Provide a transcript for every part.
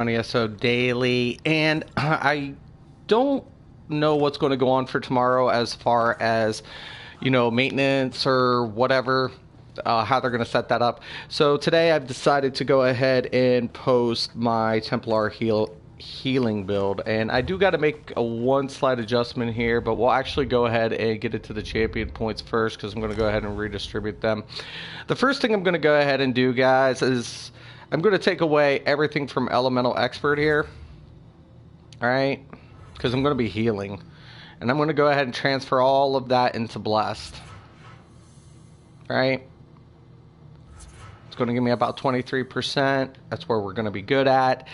on ESO daily, and I don't know what's going to go on for tomorrow as far as maintenance or whatever, how they're going to set that up. So today I've decided to go ahead and post my Templar healing build, and I do got to make a one slight adjustment here, but we'll actually go ahead and get it to the champion points first because I'm going to go ahead and redistribute them. The first thing I'm going to go ahead and do, guys, is I'm going to take away everything from Elemental Expert here, alright, because I'm going to be healing, and I'm going to go ahead and transfer all of that into Blessed, right? It's going to give me about 23%. That's where we're going to be good at.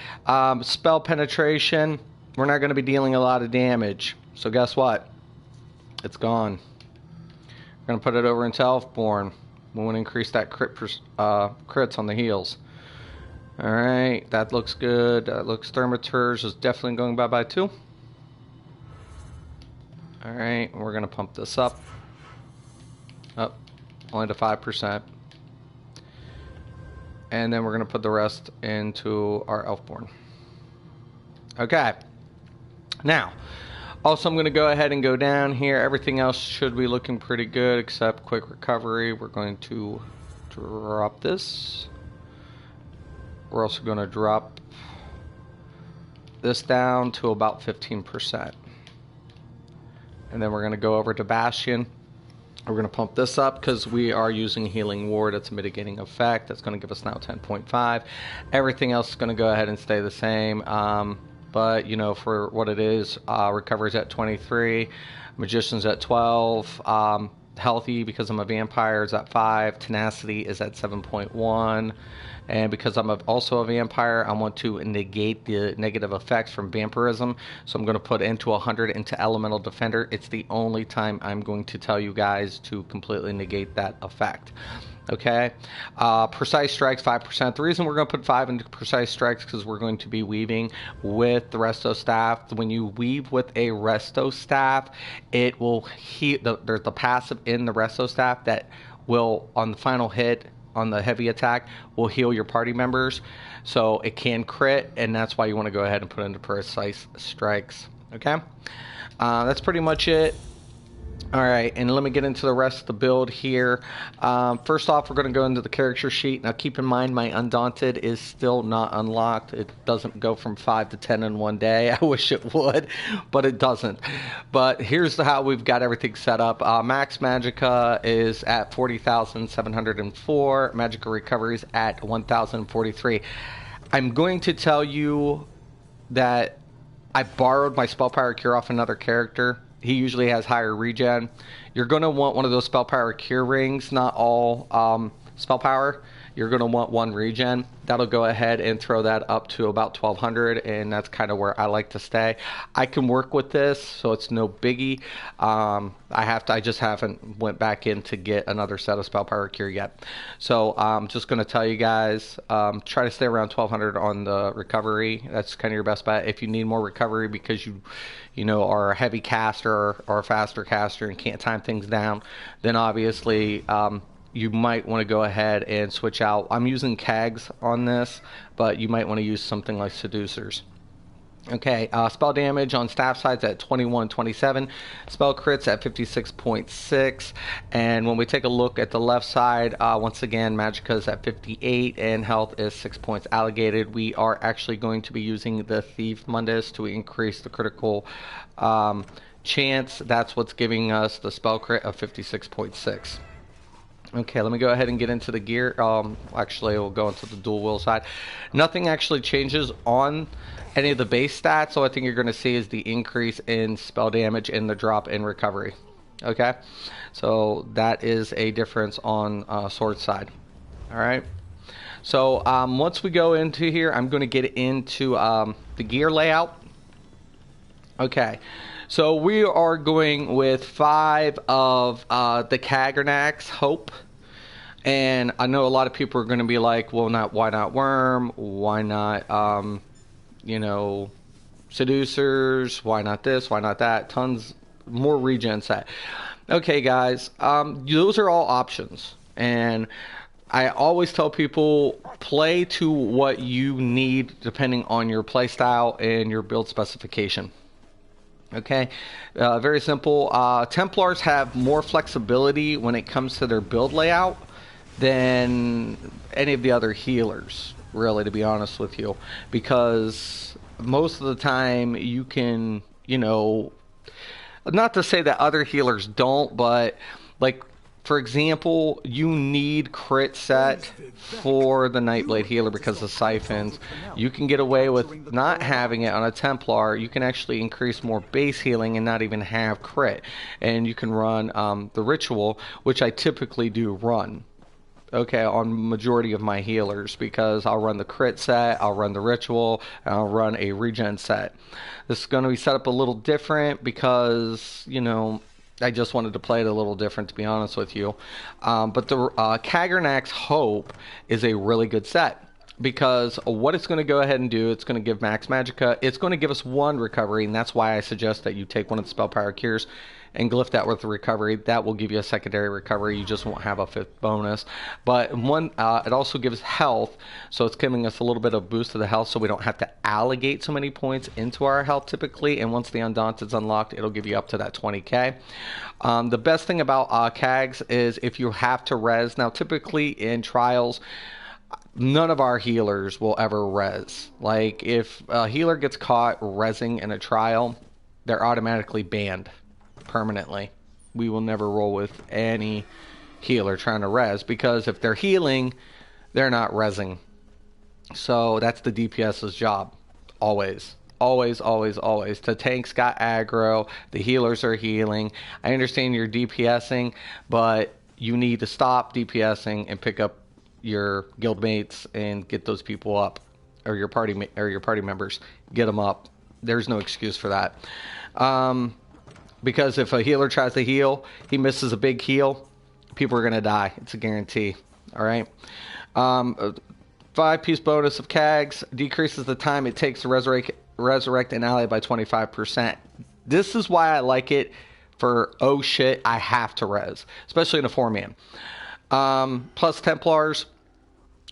Spell penetration, we're not going to be dealing a lot of damage, so guess what? It's gone. We're going to put it over into Elfborn. We want to increase that crits on the heals. Alright, that looks good. That looks Thermaturge is definitely going by 2. Alright, we're going to pump this up. Up, only to 5%. And then we're going to put the rest into our Elfborn. Okay. Now, also I'm going to go ahead and go down here. Everything else should be looking pretty good except quick recovery. We're going to drop this. We're also going to drop this down to about 15%. And then we're going to go over to Bastion. We're going to pump this up because we are using Healing Ward. It's a mitigating effect. That's going to give us now 10.5. Everything else is going to go ahead and stay the same. But, for what it is, Recovery's at 23. Magician's at 12. Healthy, because I'm a vampire, is at 5. Tenacity is at 7.1. And because I'm also a vampire, I want to negate the negative effects from vampirism. So I'm going to put into 100 into Elemental Defender. It's the only time I'm going to tell you guys to completely negate that effect. Okay? Precise Strikes, 5%. The reason we're going to put 5 into Precise Strikes is because we're going to be weaving with the Resto Staff. When you weave with a Resto Staff, it will heal. There's the passive in the Resto Staff that will, on the final hit, on the heavy attack, will heal your party members, so it can crit, and that's why you want to go ahead and put into Precise Strikes. Okay, that's pretty much it. All right, and let me get into the rest of the build here. First off, we're going to go into the character sheet. Now, keep in mind, my Undaunted is still not unlocked. It doesn't go from 5 to 10 in one day. I wish it would, but it doesn't. But here's how we've got everything set up. Max Magicka is at 40,704. Magicka Recovery is at 1,043. I'm going to tell you that I borrowed my Spell Power Cure off another character. He usually has higher regen. You're going to want one of those Spell Power Cure rings, not all Spell Power. You're going to want one regen. That'll go ahead and throw that up to about 1,200, and that's kind of where I like to stay. I can work with this, so it's no biggie. I just haven't went back in to get another set of Spell Power Cure yet. So I'm just going to tell you guys, try to stay around 1,200 on the recovery. That's kind of your best bet. If you need more recovery because you are a heavy caster or a faster caster and can't time things down, then obviously you might want to go ahead and switch out. I'm using Kags on this, but you might want to use something like Seducers. Okay, spell damage on staff sides at 21.27, spell crits at 56.6, and when we take a look at the left side, once again, Magicka is at 58, and health is 6 points allocated. We are actually going to be using the Thief Mundus to increase the critical chance. That's what's giving us the spell crit of 56.6. Okay, let me go ahead and get into the gear. Actually, we'll go into the dual wheel side. Nothing actually changes on any of the base stats, so I think you're going to see is the increase in spell damage and the drop in recovery. Okay, so that is a difference on sword side. All right, so once we go into here, I'm going to get into the gear layout. Okay, so we are going with 5 of the Kagernak's Hope. And I know a lot of people are going to be like, well, why not Worm? Why not, Seducers? Why not this? Why not that? Tons more regen set. Okay, guys, those are all options. And I always tell people play to what you need depending on your play style and your build specification. Okay, very simple. Templars have more flexibility when it comes to their build layout than any of the other healers, really, to be honest with you, because most of the time you can, not to say that other healers don't, but like for example, you need crit set for the Nightblade healer because of siphons. You can get away with not having it on a Templar. You can actually increase more base healing and not even have crit. And you can run the ritual, which I typically do run. Okay, on majority of my healers, because I'll run the crit set, I'll run the ritual, and I'll run a regen set. This is going to be set up a little different because, I just wanted to play it a little different, to be honest with you. But the Kagernak's Hope is a really good set, because what it's going to go ahead and do, it's going to give max magicka. It's going to give us 1 recovery, and that's why I suggest that you take one of the spell power cures and glyph that with the recovery. That will give you a secondary recovery. You just won't have a 5th bonus. But it also gives health, so it's giving us a little bit of boost to the health, so we don't have to allocate so many points into our health typically. And once the Undaunted's unlocked, it'll give you up to that 20k. The best thing about Kags is if you have to res. Now, typically in trials, none of our healers will ever res. Like, if a healer gets caught resing in a trial, they're automatically banned permanently. We will never roll with any healer trying to res, because if they're healing, they're not resing. So that's the DPS's job. Always. Always, always, always. The tanks got aggro, the healers are healing. I understand you're DPSing, but you need to stop DPSing and pick up your guildmates and get those people up, or your party members. Get them up. There's no excuse for that. Because if a healer tries to heal, he misses a big heal, people are going to die. It's a guarantee. All right. 5-piece bonus of Kags decreases the time it takes to resurrect an ally by 25%. This is why I like it for, oh shit, I have to res, especially in a 4-man. Plus Templars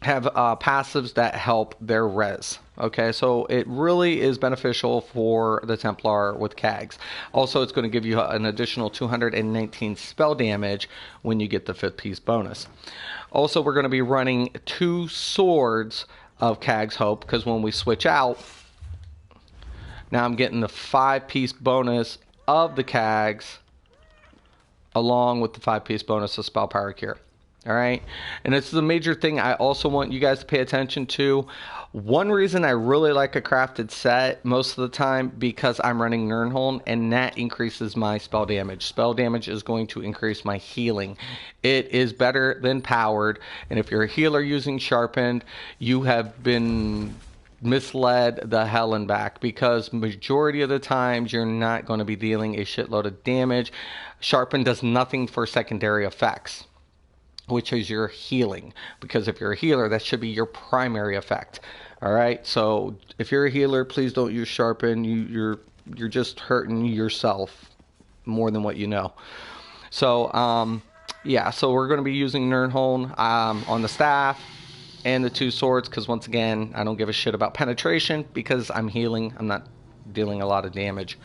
have passives that help their res. Okay, so it really is beneficial for the Templar with Kags. Also, it's going to give you an additional 219 spell damage when you get the 5th piece bonus. Also, we're going to be running 2 swords of Kags Hope, because when we switch out, now I'm getting the 5-piece bonus of the Kags along with the 5-piece bonus of spell power cure. All right, and this is a major thing I also want you guys to pay attention to. One reason I really like a crafted set most of the time, because I'm running Nirnholm, and that increases my spell damage. Spell damage is going to increase my healing. It is better than powered, and if you're a healer using sharpened, you have been misled the hell and back, because majority of the times you're not going to be dealing a shitload of damage. Sharpened does nothing for secondary effects, which is your healing, because if you're a healer, that should be your primary effect. All right, so if you're a healer, please don't use sharpen. You're just hurting yourself more than what you know. So yeah, so we're going to be using Nirnholm on the staff and the 2 swords, because once again, I don't give a shit about penetration, because I'm healing. I'm not dealing a lot of damage.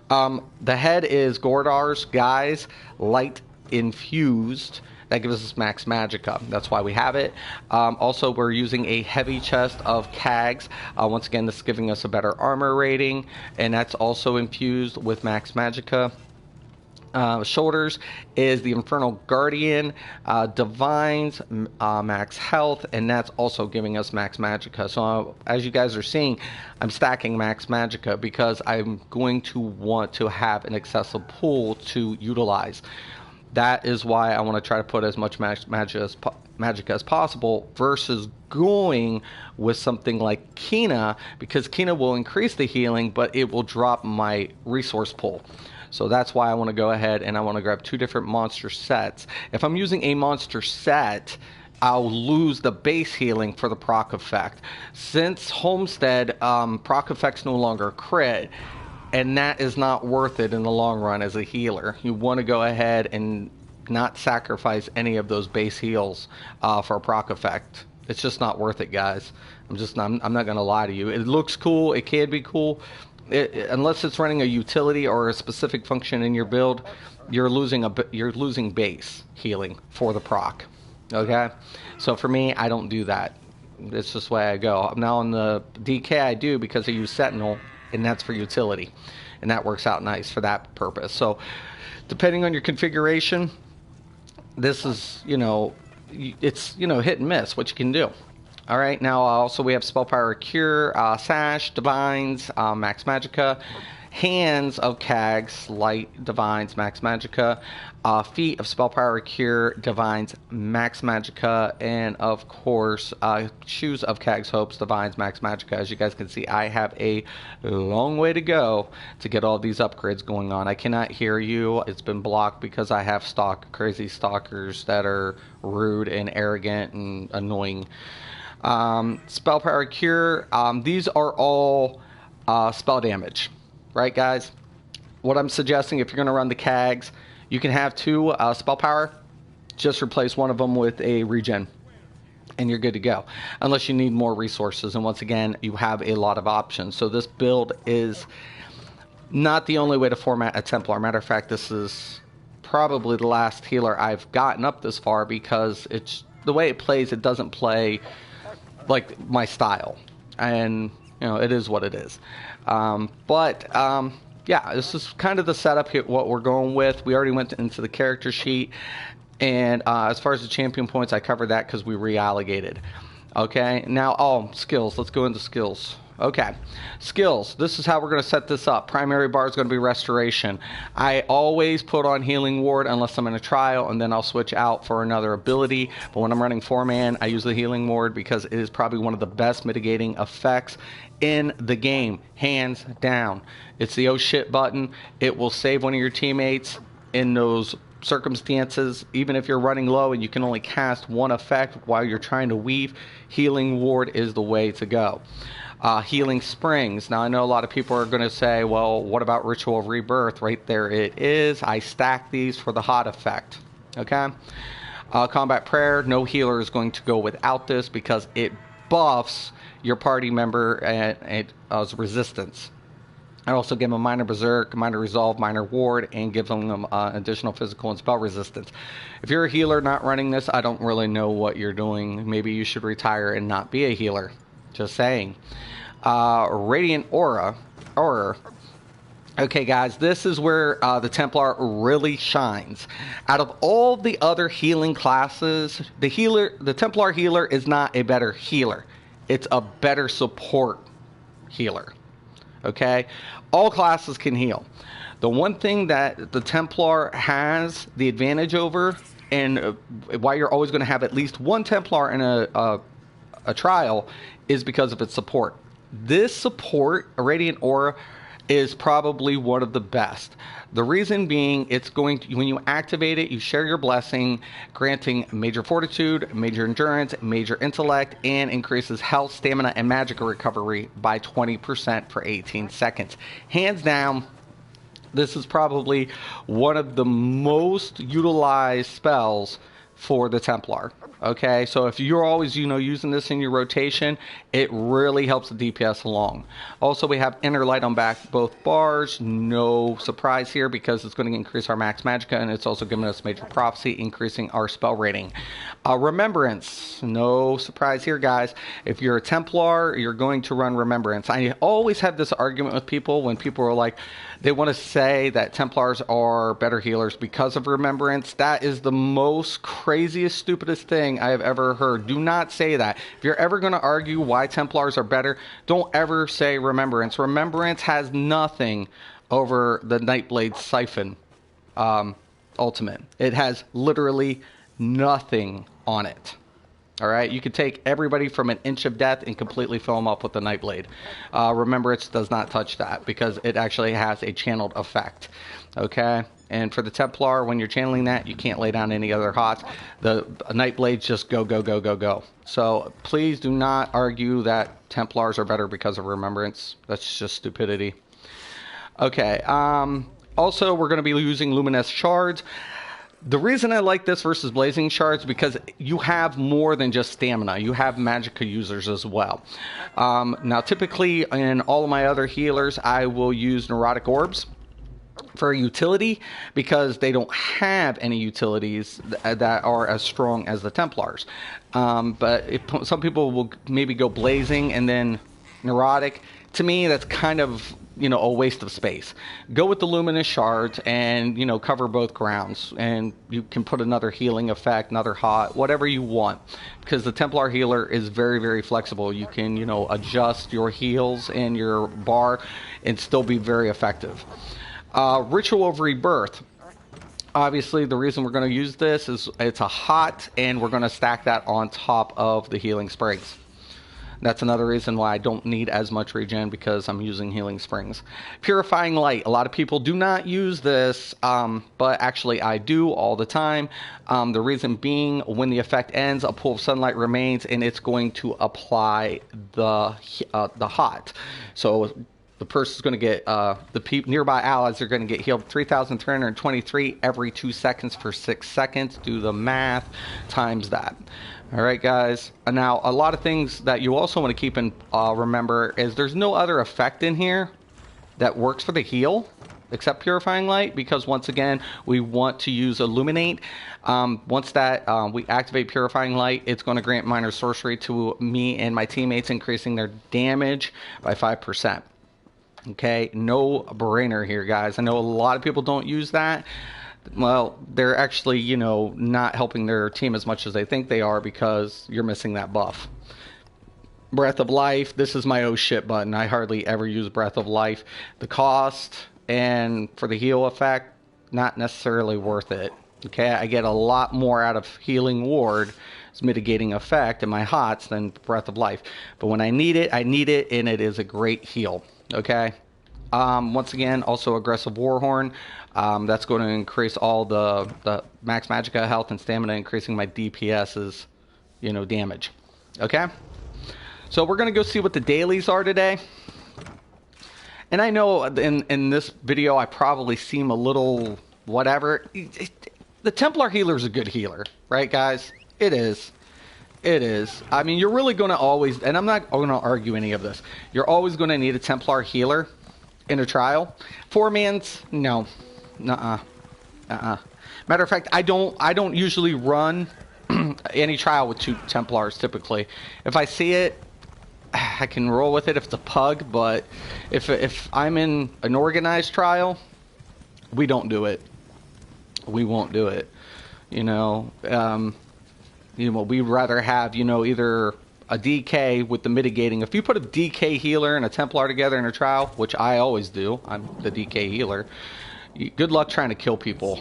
The head is Gordar's Guise Light Infused. That gives us max magicka. That's why we have it. Also, we're using a heavy chest of Kags. Once again, this is giving us a better armor rating, and that's also infused with max magicka. Shoulders is the Infernal Guardian, Divines, max health, and that's also giving us max magicka. So as you guys are seeing, I'm stacking max magicka because I'm going to want to have an excessive pool to utilize. That is why I want to try to put as much magic as possible, versus going with something like Kina, because Kina will increase the healing, but it will drop my resource pool. So that's why I want to go ahead and I want to grab 2 different monster sets. If I'm using a monster set, I'll lose the base healing for the proc effect. Since Homestead, proc effect's no longer crit, and that is not worth it in the long run as a healer. You want to go ahead and not sacrifice any of those base heals for a proc effect. It's just not worth it, guys. I'm not going to lie to you. It looks cool. It can be cool. Unless it's running a utility or a specific function in your build, you're losing base healing for the proc. Okay? So for me, I don't do that. It's just the way I go. Now on the DK I do because I use Sentinel, and that's for utility. And that works out nice for that purpose. So depending on your configuration, this is, it's, hit and miss what you can do. All right, now also we have Spell Power Cure, Sash, Divines, Max Magicka, Hands of Kags, Light, Divines, Max Magicka, Feet of Spell Power Cure, Divines, Max Magicka, and of course, Shoes of Kags, Hopes, Divines, Max Magicka. As you guys can see, I have a long way to go to get all these upgrades going on. I cannot hear you. It's been blocked because I have crazy stalkers that are rude and arrogant and annoying. Spell Power Cure, these are all spell damage, right guys? What I'm suggesting, if you're going to run the Kags, you can have 2 Spell Power, just replace one of them with a regen, and you're good to go. Unless you need more resources, and once again, you have a lot of options. So this build is not the only way to format a Templar. Matter of fact, this is probably the last healer I've gotten up this far, because it's the way it plays, it doesn't play like my style, and it is what it is. Yeah, this is kind of the setup here, what we're going with. We already went into the character sheet, and as far as the champion points, I covered that because we reallocated. Okay, now skills. Let's go into skills. Okay, skills. This is how we're going to set this up. Primary bar is going to be restoration. I always put on healing ward unless I'm in a trial, and then I'll switch out for another ability. But when I'm running 4-man, I use the healing ward because it is probably one of the best mitigating effects in the game, hands down. It's the oh shit button. It will save one of your teammates in those circumstances. Even if you're running low and you can only cast one effect while you're trying to weave, healing ward is the way to go. Healing springs. Now I know a lot of people are going to say, well, what about Ritual of Rebirth? Right there it is. I stack these for the hot effect. Okay. Combat prayer. No healer is going to go without this because it buffs your party member and resistance. I also give them minor berserk, minor resolve, minor ward, and give them additional physical and spell resistance. If you're a healer not running this, I don't really know what you're doing. Maybe you should retire and not be a healer. Just saying. Radiant Aura. Okay, guys, this is where the Templar really shines. Out of all the other healing classes, the Templar healer is not a better healer. It's a better support healer. Okay? All classes can heal. The one thing that the Templar has the advantage over, and why you're always going to have at least one Templar in a trial, is because of its support. This support, a Radiant Aura, is probably one of the best. The reason being, it's going to, when you activate it, you share your blessing, granting major fortitude, major endurance, major intellect, and increases health, stamina, and magical recovery by 20% for 18 seconds. Hands down, this is probably one of the most utilized spells for the Templar. Okay, so if you're always, using this in your rotation, it really helps the DPS along. Also, we have Inner Light on both bars. No surprise here because it's going to increase our Max Magicka, and it's also giving us Major Prophecy, increasing our spell rating. Remembrance. No surprise here, guys. If you're a Templar, you're going to run Remembrance. I always have this argument with people when people are like, they want to say that Templars are better healers because of Remembrance. That is the most craziest, stupidest thing I have ever heard. Do not say that. If you're ever going to argue why Templars are better, don't ever say Remembrance. Remembrance has nothing over the Nightblade Siphon Ultimate. It has literally nothing on it. All right, you could take everybody from an inch of death and completely fill them up with the Nightblade. Remembrance does not touch that because it actually has a channeled effect. Okay, and for the Templar, when you're channeling that, you can't lay down any other hots. The Nightblades just go, go, go, go, go. So please do not argue that Templars are better because of Remembrance. That's just stupidity. Okay, also we're going to be using Luminous Shards. The reason I like this versus Blazing Shards because you have more than just stamina. You have Magicka users as well. Now, typically in all of my other healers, I will use Neurotic Orbs for utility because they don't have any utilities that are as strong as the Templars. But some people will maybe go Blazing and then Neurotic. To me, that's kind of, a waste of space. Go with the Luminous Shards and, cover both grounds. And you can put another healing effect, another hot, whatever you want. Because the Templar healer is very, very flexible. You can, adjust your heals and your bar and still be very effective. Ritual of Rebirth. Obviously, the reason we're going to use this is it's a hot, and we're going to stack that on top of the Healing Springs. That's another reason why I don't need as much regen, because I'm using Healing Springs. Purifying Light. A lot of people do not use this, but actually I do all the time. The reason being, when the effect ends, a pool of sunlight remains, and it's going to apply the hot. So the person's going to get, nearby allies are going to get healed 3,323 every 2 seconds for 6 seconds. Do the math times that. All right, guys. Now, a lot of things that you also want to keep in remember is there's no other effect in here that works for the heal except Purifying Light, because once again, we want to use Illuminate. Once that we activate Purifying Light, it's going to grant minor sorcery to me and my teammates, increasing their damage by 5%. Okay, no brainer here, guys. I know a lot of people don't use that. Well, they're actually, not helping their team as much as they think they are, because you're missing that buff. Breath of Life. This is my oh shit button. I hardly ever use Breath of Life. The cost and for the heal effect, not necessarily worth it. Okay, I get a lot more out of Healing Ward, it's mitigating effect, in my hots than Breath of Life. But when I need it, and it is a great heal. Okay. Once again, also Aggressive Warhorn. That's going to increase all the max Magicka health and stamina, increasing my DPS's, damage. Okay? So we're going to go see what the dailies are today. And I know in this video I probably seem a little whatever. The Templar healer is a good healer, right, guys? It is. It is. I mean, you're really going to always, and I'm not going to argue any of this, you're always going to need a Templar healer in a trial. 4-mans, no. Matter of fact, I don't usually run any trial with 2 Templars typically. If I see it, I can roll with it if it's a pug, but if I'm in an organized trial, we don't do it. We won't do it. We'd rather have, either a DK with the mitigating. If you put a DK healer and a Templar together in a trial, which I always do, I'm the DK healer, good luck trying to kill people.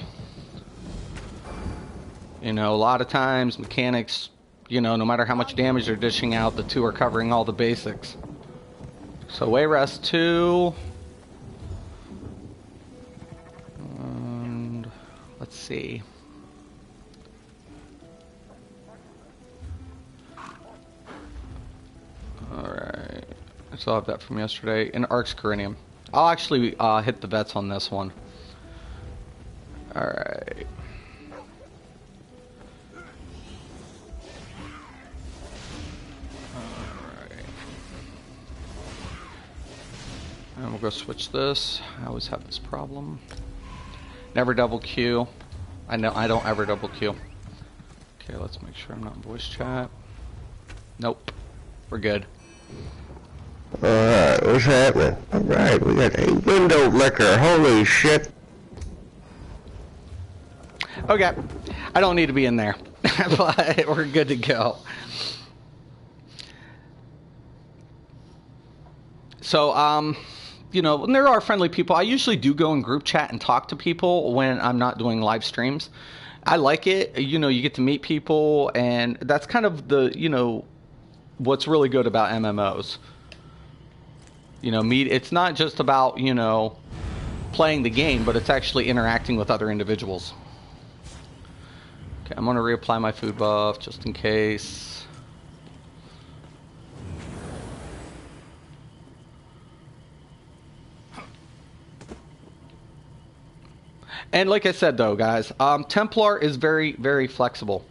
A lot of times mechanics, no matter how much damage they're dishing out, the 2 are covering all the basics. So Wayrest 2. And let's see. Alright, I still have that from yesterday. And Arx Corinium. I'll actually hit the vets on this one. Alright. Alright. And we'll go switch this. I always have this problem. Never double Q. I know I don't ever double Q. Okay, let's make sure I'm not in voice chat. Nope. We're good. Alright, what's happening? Alright, we got a window liquor. Holy shit. Okay. I don't need to be in there. But we're good to go. So, and there are friendly people. I usually do go in group chat and talk to people when I'm not doing live streams. I like it. You get to meet people, and that's kind of the, what's really good about MMOs. It's not just about, playing the game, but it's actually interacting with other individuals. Okay, I'm going to reapply my food buff just in case. And like I said, though, guys, Templar is very, very flexible.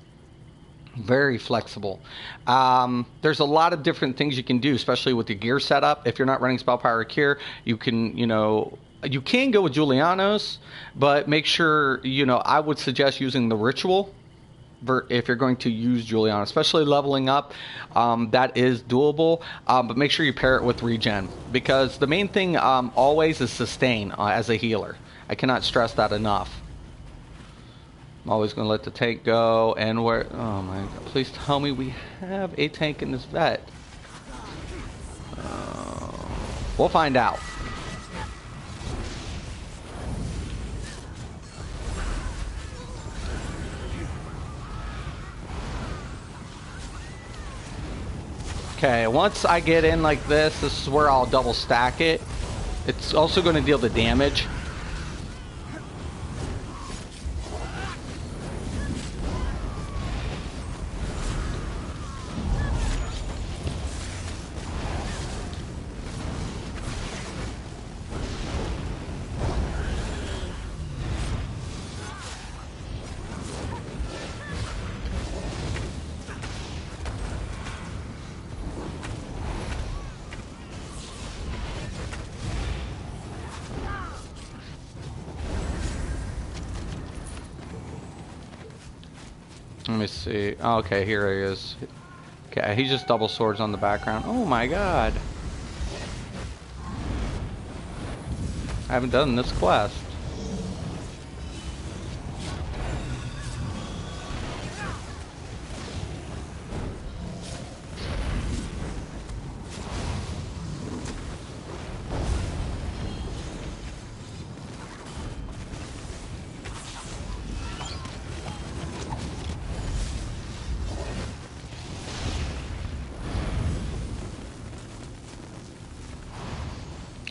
Very flexible. There's a lot of different things you can do, especially with your gear setup. If you're not running Spell Power Cure, you can, you can go with Julianos, but make sure, I would suggest using the Ritual if you're going to use Juliana, especially leveling up. That is doable, but make sure you pair it with regen, because the main thing always is sustain as a healer. I cannot stress that enough. I'm always going to let the tank go, and where... Oh my god, please tell me we have a tank in this vet. We'll find out. Okay, once I get in like this is where I'll double stack it. It's also going to deal the damage. Let me see. Oh, okay, here he is. Okay, he just double swords on the background. Oh my god. I haven't done this quest.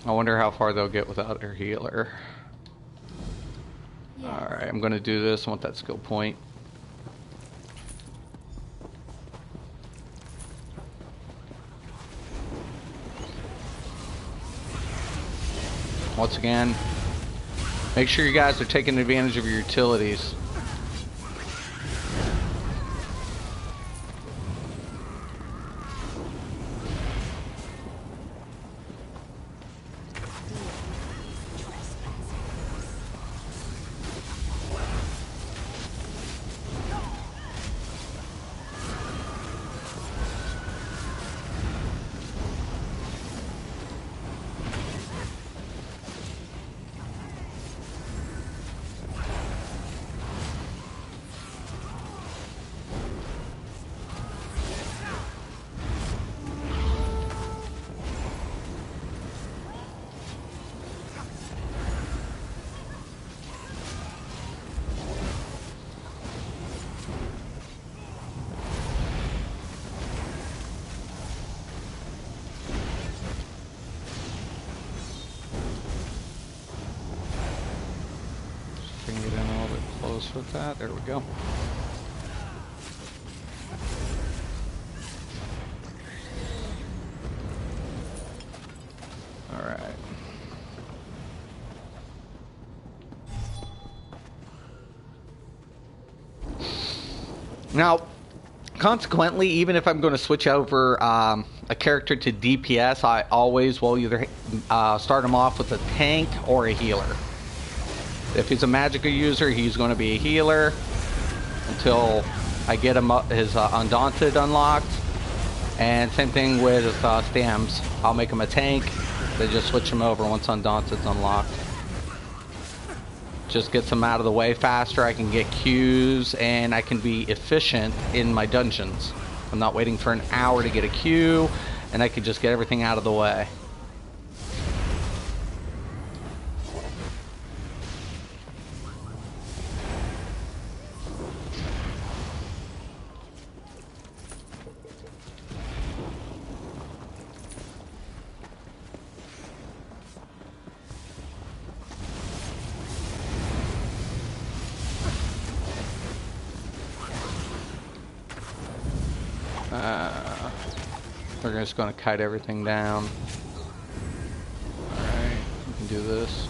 I wonder how far they'll get without their healer. Alright, I'm going to do this. I want that skill point. Once again, make sure you guys are taking advantage of your utilities. With that, there we go. All right. Now, consequently, even if I'm going to switch over a character to DPS, I always will either start him off with a tank or a healer. If he's a magical user, he's going to be a healer until I get him up, his Undaunted unlocked. And same thing with his Stams. I'll make him a tank, then just switch him over once Undaunted's unlocked. Just gets him out of the way faster. I can get Qs, and I can be efficient in my dungeons. I'm not waiting for an hour to get a Q, and I can just get everything out of the way. We're just going to kite everything down. Alright, we can do this.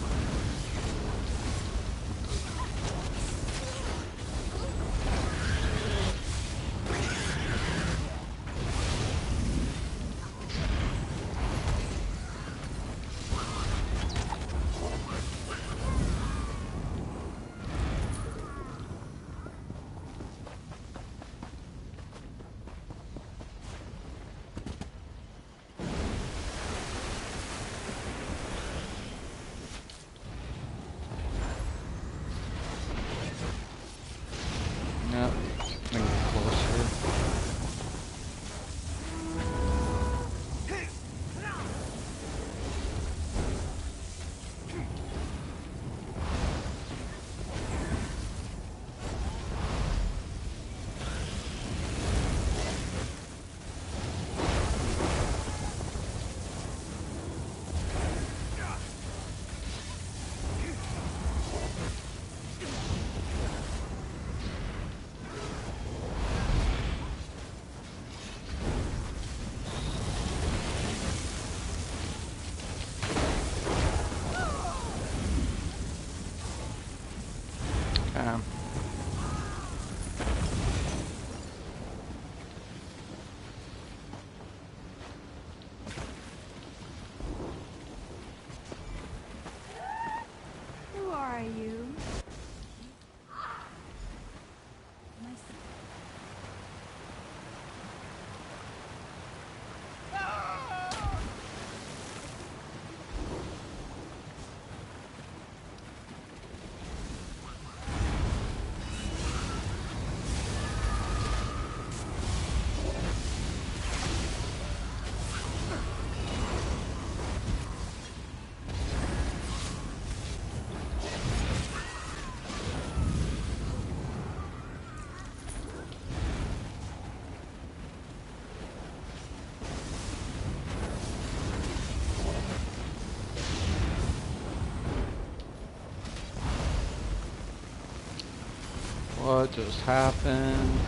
What just happened?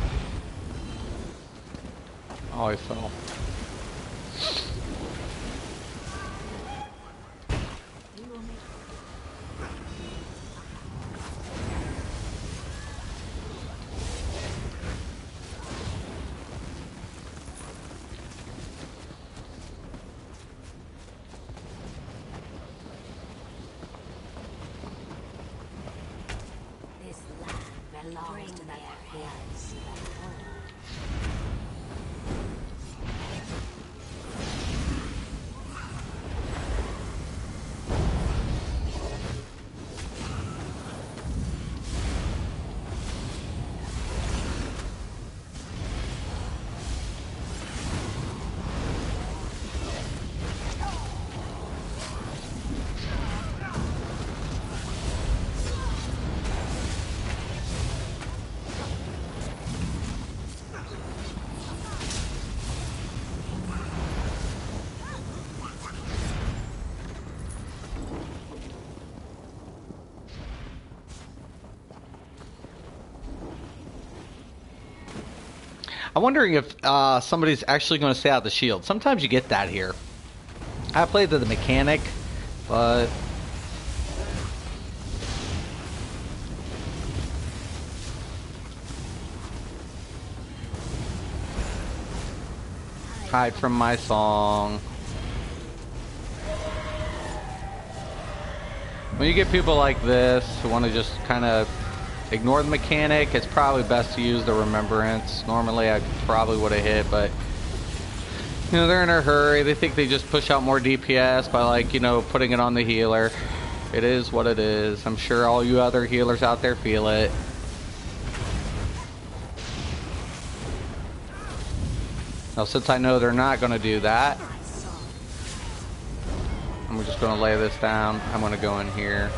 Oh, I fell. This land belongs to their hands. I'm wondering if somebody's actually going to stay out the shield. Sometimes you get that here. I played the mechanic, but hide from my song. When you get people like this who want to just kind of ignore the mechanic, it's probably best to use the remembrance. Normally I probably would have hit, but you know, they're in a hurry. They think they just push out more DPS by, like, you know, putting it on the healer. It is what it is. I'm sure all you other healers out there feel it. Now, since I know they're not going to do that, I'm just going to lay this down. I'm going to go in here.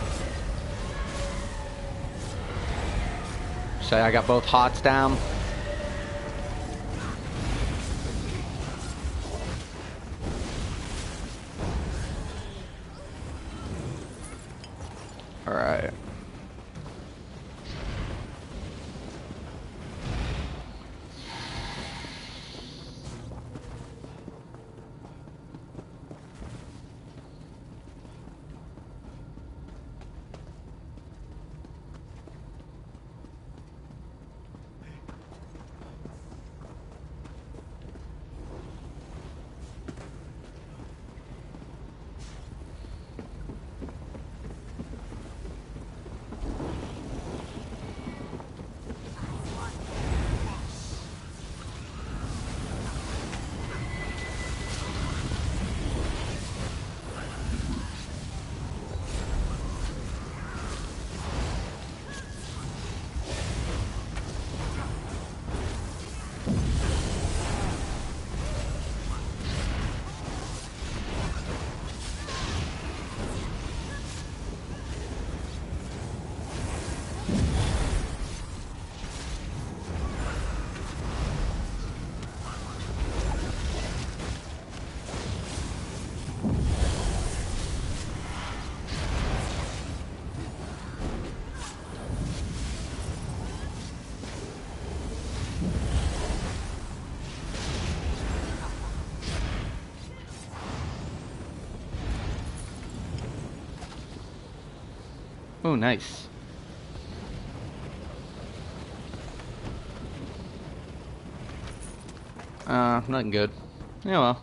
So I got both hots down. All right. Oh, nice. Nothing good. Yeah, well.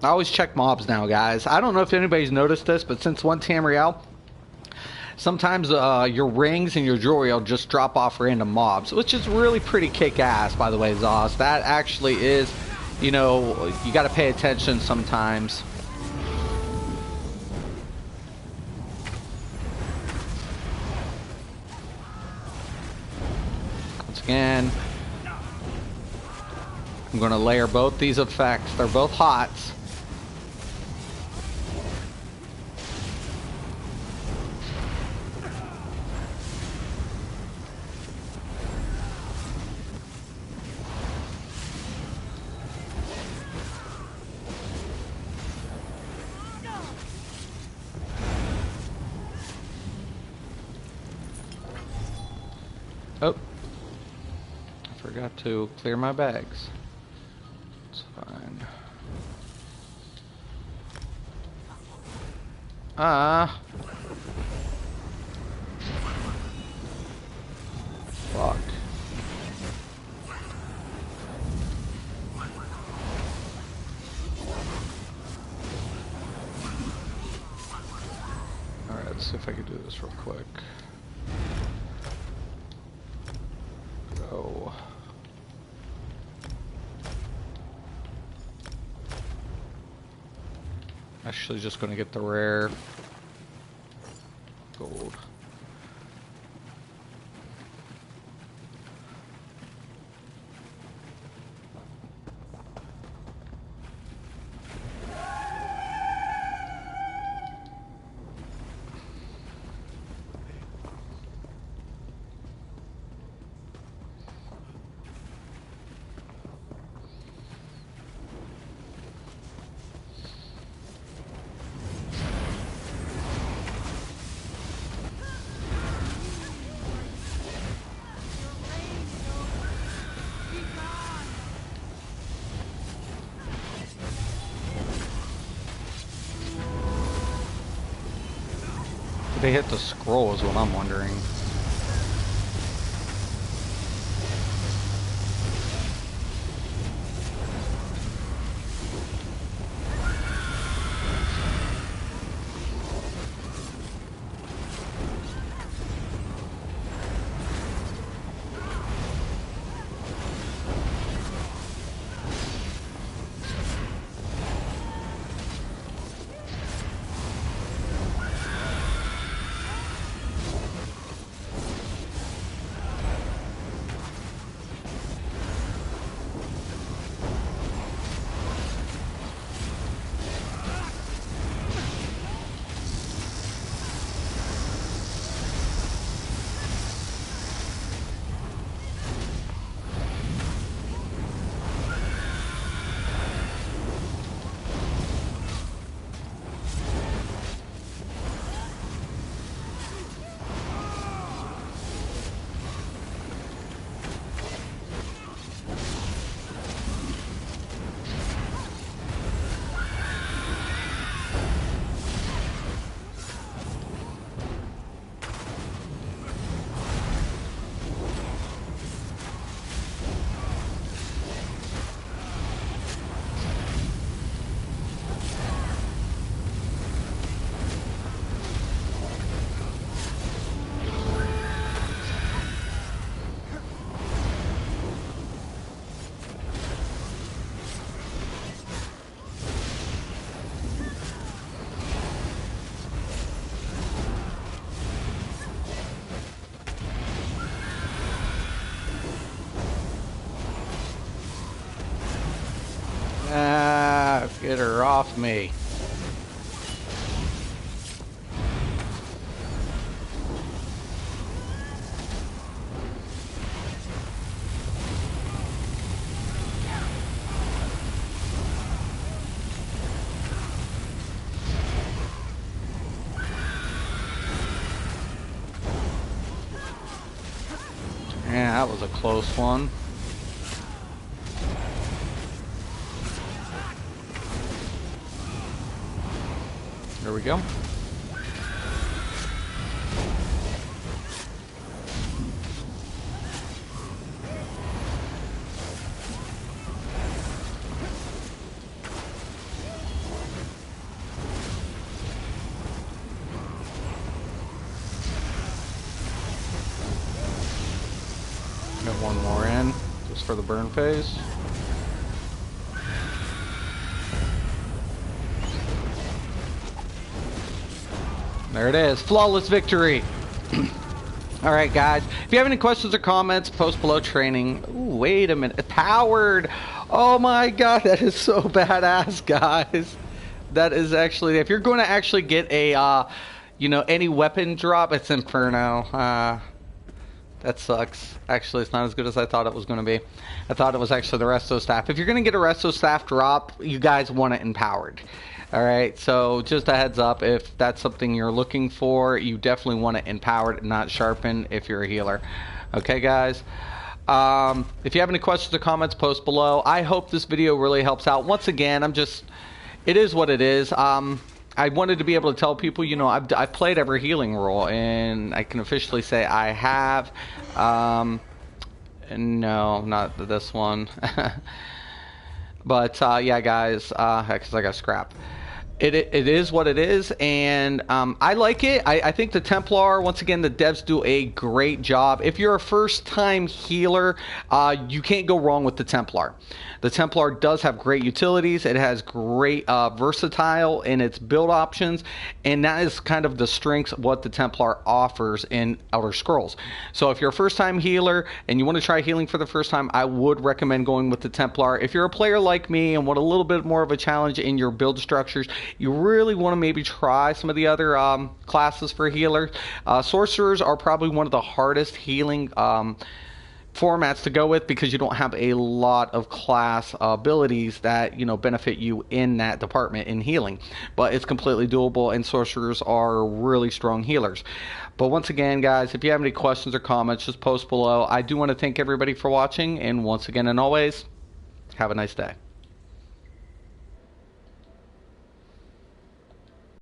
I always check mobs now, guys. I don't know if anybody's noticed this, but since 1 Tamriel, sometimes your rings and your jewelry will just drop off random mobs, which is really pretty kick-ass, by the way, Zos. That actually is, you know, you got to pay attention sometimes. Once again, I'm going to layer both these effects. They're both hots. Oh, I forgot to clear my bags. It's fine. Fuck. Alright, let's see if I can do this real quick. Go. Actually, just going to get the rare gold. Did they hit the scroll is what I'm wondering. Ah, get her off me. Yeah, that was a close one. There we go. Get one more in, just for the burn phase. There it is. Flawless victory. Alright, guys. If you have any questions or comments, post below. Training. Ooh, wait a minute. Powered. Oh my god, that is so badass, guys. That is actually... If you're going to actually get a, you know, any weapon drop, it's Inferno. That sucks. Actually, it's not as good as I thought it was going to be. I thought it was actually the Resto Staff. If you're going to get a Resto Staff drop, you guys want it empowered. Alright, so just a heads up, if that's something you're looking for, you definitely want it empowered, not sharpened if you're a healer. Okay, guys? If you have any questions or comments, post below. I hope this video really helps out. Once again, it is what it is. I wanted to be able to tell people, you know, I've played every healing role, and I can officially say I have. No, not this one. But, yeah, guys, because I got scrap. It is what it is, and I like it. I think the Templar, once again, the devs do a great job. If you're a first-time healer, you can't go wrong with the Templar. The Templar does have great utilities. It has great versatile in its build options, and that is kind of the strengths of what the Templar offers in Elder Scrolls. So if you're a first-time healer and you want to try healing for the first time, I would recommend going with the Templar. If you're a player like me and want a little bit more of a challenge in your build structures, you really want to maybe try some of the other classes for healers. Sorcerers are probably one of the hardest healing formats to go with, because you don't have a lot of class abilities that, you know, benefit you in that department in healing, but it's completely doable, and sorcerers are really strong healers. But once again, guys, if you have any questions or comments, just post below. I do want to thank everybody for watching, and once again and always, have a nice day.